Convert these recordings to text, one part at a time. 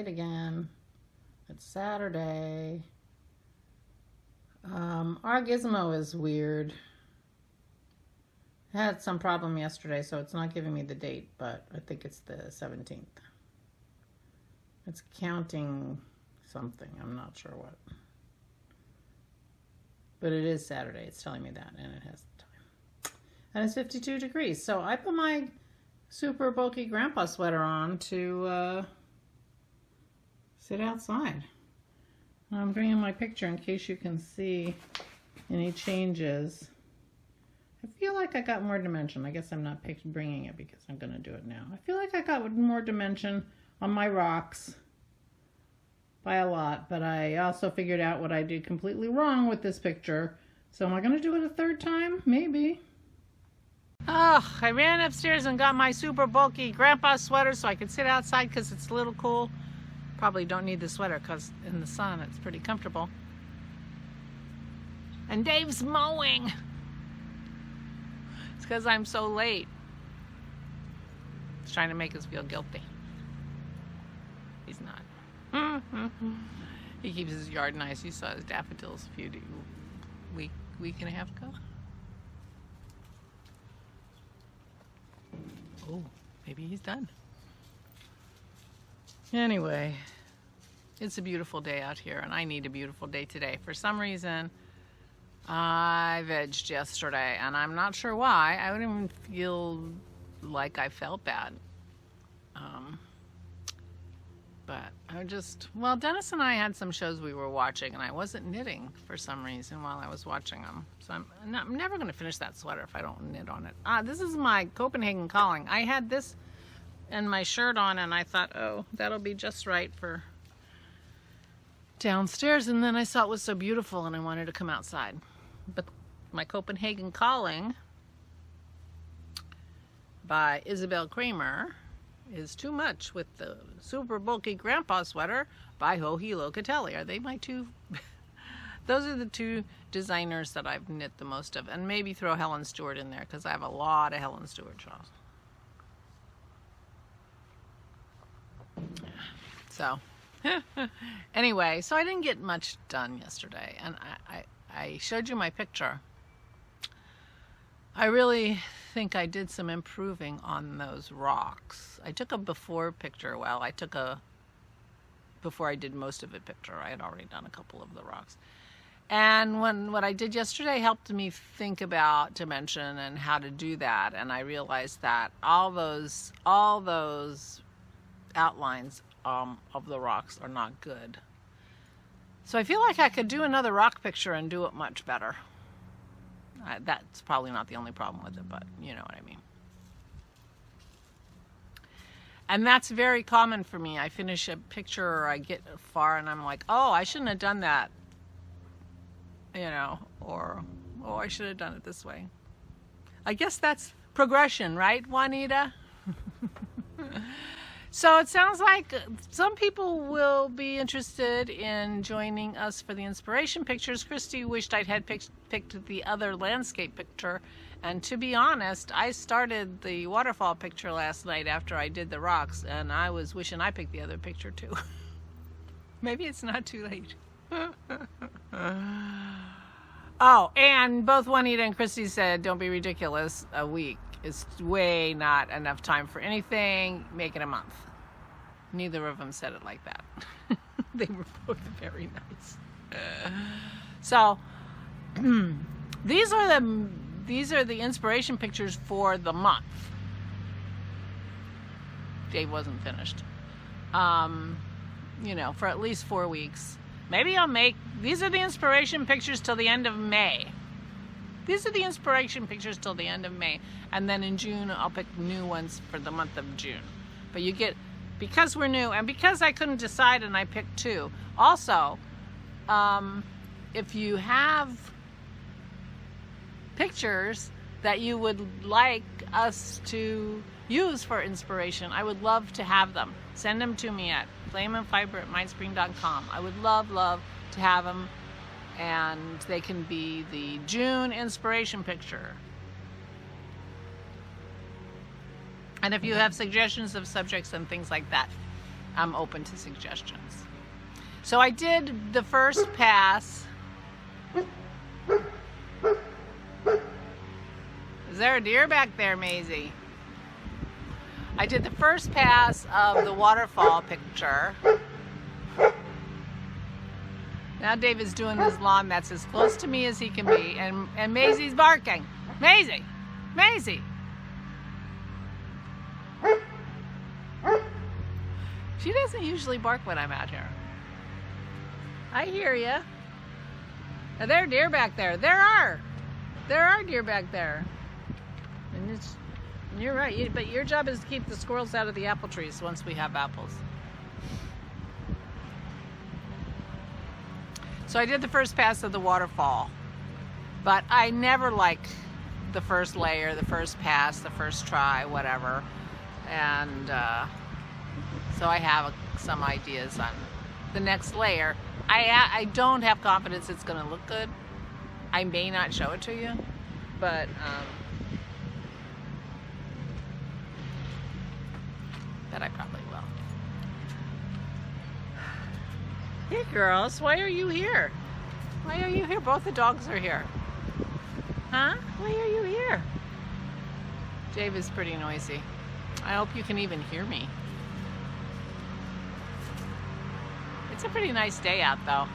late again. It's Saturday. Our gizmo is weird. I had some problem yesterday, so it's not giving me the date, but I think it's the 17th. It's counting something. I'm not sure what. But it is Saturday. It's telling me that, and it has the time. And it's 52 degrees. So I put my super bulky grandpa sweater on to sit outside. I'm bringing my picture in case you can see any changes. I feel like I got more dimension. I guess I'm not bringing it because I'm going to do it now. I feel like I got more dimension on my rocks by a lot, but I also figured out what I did completely wrong with this picture. So am I going to do it a third time? Maybe. Oh, I ran upstairs and got my super bulky grandpa sweater so I could sit outside because it's a little cool. Probably don't need the sweater because in the sun it's pretty comfortable. And Dave's mowing. It's because I'm so late. He's trying to make us feel guilty. He's not. He keeps his yard nice. You saw his daffodils a week and a half ago. Oh, maybe he's done. Anyway, it's a beautiful day out here, and I need a beautiful day today. For some reason, I vegged yesterday, and I'm not sure why. I wouldn't even feel like I felt bad. But well, Dennis and I had some shows we were watching, and I wasn't knitting for some reason while I was watching them. So I'm never going to finish that sweater if I don't knit on it. This is my Copenhagen calling. I had this and my shirt on, and I thought, oh, that'll be just right for downstairs. And then I saw it was so beautiful, and I wanted to come outside. But my Copenhagen calling by Issabell Kraemer is too much with the super bulky grandpa sweater by Locatelli. Are they my two? Those are the two designers that I've knit the most of, and maybe throw Helen Stewart in there because I have a lot of Helen Stewart shawls. So anyway, so I didn't get much done yesterday, and I showed you my picture. I really think I did some improving on those rocks. I took a before picture. Well, I took a before I did most of it picture. I had already done a couple of the rocks. And what I did yesterday helped me think about dimension and how to do that. And I realized that all those outlines of the rocks are not good. So I feel like I could do another rock picture and do it much better. That's probably not the only problem with it, but you know what I mean. And that's very common for me. I finish a picture or I get far and I'm like, oh, I shouldn't have done that. You know, or, oh, I should have done it this way. I guess that's progression, right, Juanita? So it sounds like some people will be interested in joining us for the inspiration pictures. Christy wished I had picked the other landscape picture. And to be honest, I started the waterfall picture last night after I did the rocks, and I was wishing I picked the other picture too. Maybe it's not too late. Oh, and both Juanita and Christy said, don't be ridiculous, a week is way not enough time for anything. Make it a month. Neither of them said it like that. They were both very nice. So these are the inspiration pictures for the month. Dave wasn't finished. You know, for at least 4 weeks. Maybe I'll make, these are the inspiration pictures till the end of May. These are the inspiration pictures till the end of May. And then in June, I'll pick new ones for the month of June. But you get, because we're new, and because I couldn't decide and I picked two. Also, if you have pictures that you would like us to use for inspiration, I would love to have them. Send them to me at flameandfiber@mindspring.com. I would love to have them. And they can be the June inspiration picture. And if you have suggestions of subjects and things like that, I'm open to suggestions. So I did the first pass. Is there a deer back there, Maisie? I did the first pass of the waterfall picture. Now Dave is doing his lawn that's as close to me as he can be, and Maisie's barking. Maisie! Maisie! She doesn't usually bark when I'm out here. I hear ya. Are there deer back there? There are deer back there. And you're right, but your job is to keep the squirrels out of the apple trees once we have apples. So I did the first pass of the waterfall, but I never like the first layer, the first pass, the first try, whatever. And so I have some ideas on the next layer. I don't have confidence it's going to look good. I may not show it to you, but I probably will. Hey girls, why are you here? Why are you here? Both the dogs are here. Huh? Why are you here? Dave is pretty noisy. I hope you can even hear me. It's a pretty nice day out though.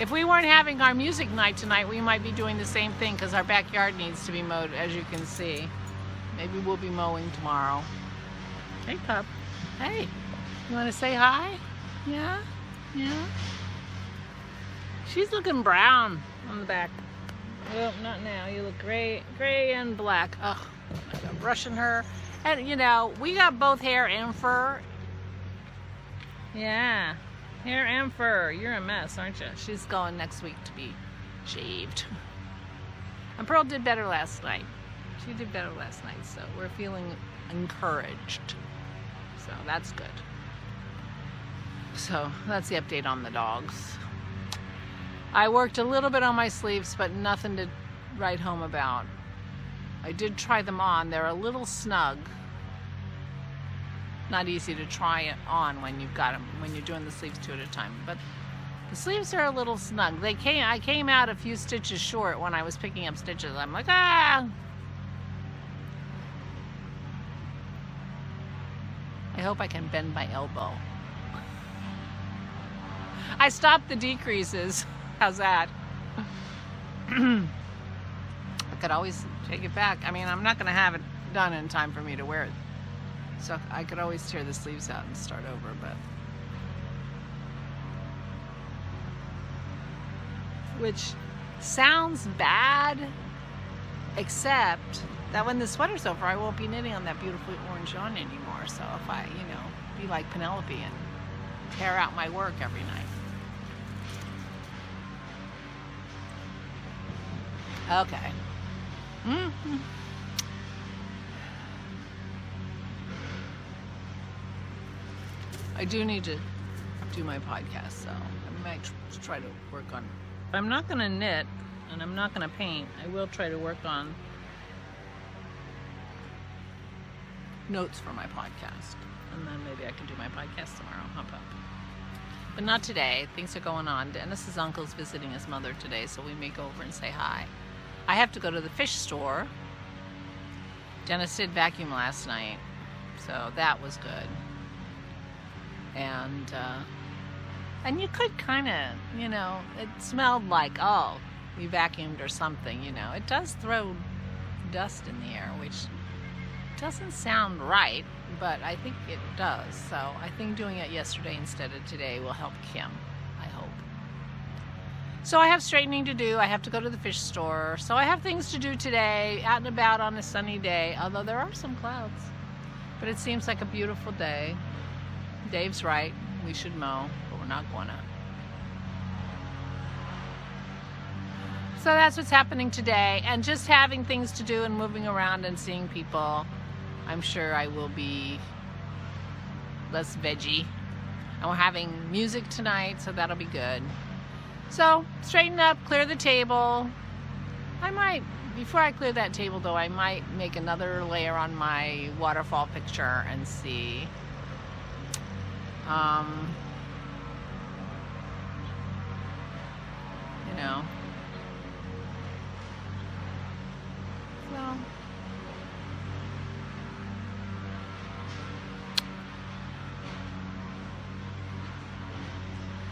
If we weren't having our music night tonight, we might be doing the same thing because our backyard needs to be mowed, as you can see. Maybe we'll be mowing tomorrow. Hey pup. Hey, you want to say hi? Yeah? Yeah? She's looking brown on the back. Oh, not now. You look gray and black. Oh, I'm brushing her. And you know, we got both hair and fur. Yeah, hair and fur. You're a mess, aren't you? She's going next week to be shaved. And Pearl did better last night. She did better last night, so we're feeling encouraged. So that's good. So that's the update on the dogs. I worked a little bit on my sleeves, but nothing to write home about. I did try them on. They're a little snug. Not easy to try it on when you've got them, when you're doing the sleeves 2 at a time. But the sleeves are a little snug. I came out a few stitches short when I was picking up stitches. I'm like, ah! I hope I can bend my elbow. I stopped the decreases. How's that? I could always take it back. I mean, I'm not going to have it done in time for me to wear it. So I could always tear the sleeves out and start over, but... Which sounds bad, except that when the sweater's over, I won't be knitting on that beautiful orange yarn anymore. So if I, you know, be like Penelope and tear out my work every night. Okay. Mm-hmm. I do need to do my podcast, so I might try to work on... I'm not going to knit, and I'm not going to paint. I will try to work on notes for my podcast, and then maybe I can do my podcast tomorrow. Hop up. But not today. Things are going on. Dennis's uncle's visiting his mother today, so we may go over and say hi. I have to go to the fish store. Dennis did vacuum last night, so that was good. And you could kind of, you know, it smelled like, oh, we vacuumed or something, you know. It does throw dust in the air, which doesn't sound right, but I think it does. So I think doing it yesterday instead of today will help Kim, I hope. So I have straightening to do. I have to go to the fish store. So I have things to do today, out and about on a sunny day, although there are some clouds. But it seems like a beautiful day. Dave's right. We should mow, but we're not gonna. So that's what's happening today. And just having things to do and moving around and seeing people. I'm sure I will be less veggie. And we're having music tonight, so that'll be good. So, straighten up, clear the table. I might, before I clear that table though, I might make another layer on my waterfall picture and see You know. So.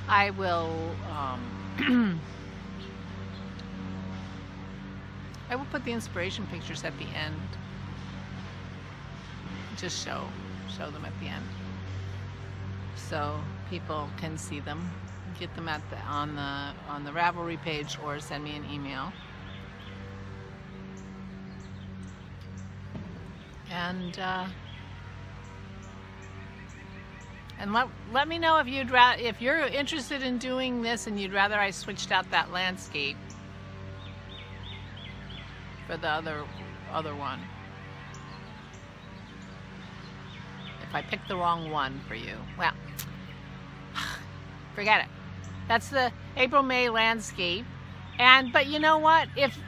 I will, I will put the inspiration pictures at the end. Just show them at the end, so people can see them. Get them at the on the Ravelry page, or send me an email. And let me know if if you're interested in doing this and you'd rather I switched out that landscape for the other one. If I picked the wrong one for you, well, forget it. That's the April-May landscape. But you know what? If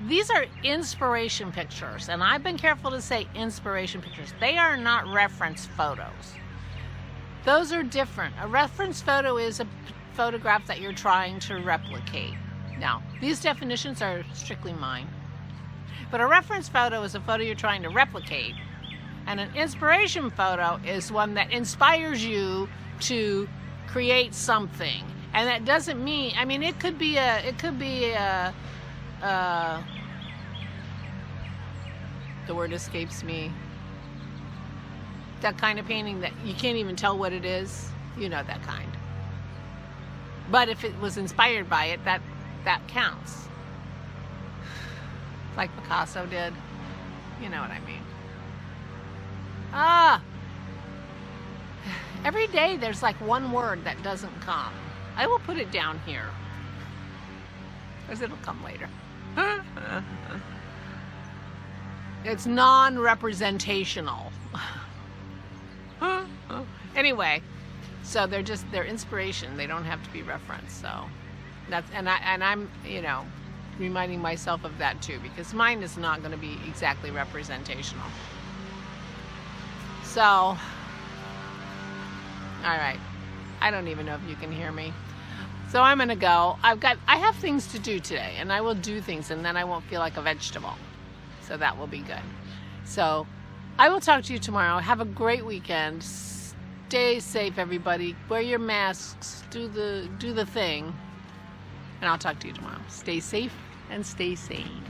these are inspiration pictures, and I've been careful to say inspiration pictures, they are not reference photos. Those are different. A reference photo is a photograph that you're trying to replicate. Now, these definitions are strictly mine. But a reference photo is a photo you're trying to replicate. And an inspiration photo is one that inspires you to create something. And that doesn't mean, I mean, it could be the word escapes me. That kind of painting that you can't even tell what it is. You know that kind. But if it was inspired by it, that counts. Like Picasso did. You know what I mean. Every day there's like one word that doesn't come. I will put it down here, because it'll come later. It's non-representational. Anyway, so they're inspiration. They don't have to be referenced. So that's and I'm you know, reminding myself of that too, because mine is not going to be exactly representational. So, all right. I don't even know if you can hear me. So I'm going to go. I have things to do today, and I will do things, and then I won't feel like a vegetable. So that will be good. So I will talk to you tomorrow. Have a great weekend. Stay safe, everybody. Wear your masks. Do the thing. And I'll talk to you tomorrow. Stay safe and stay sane.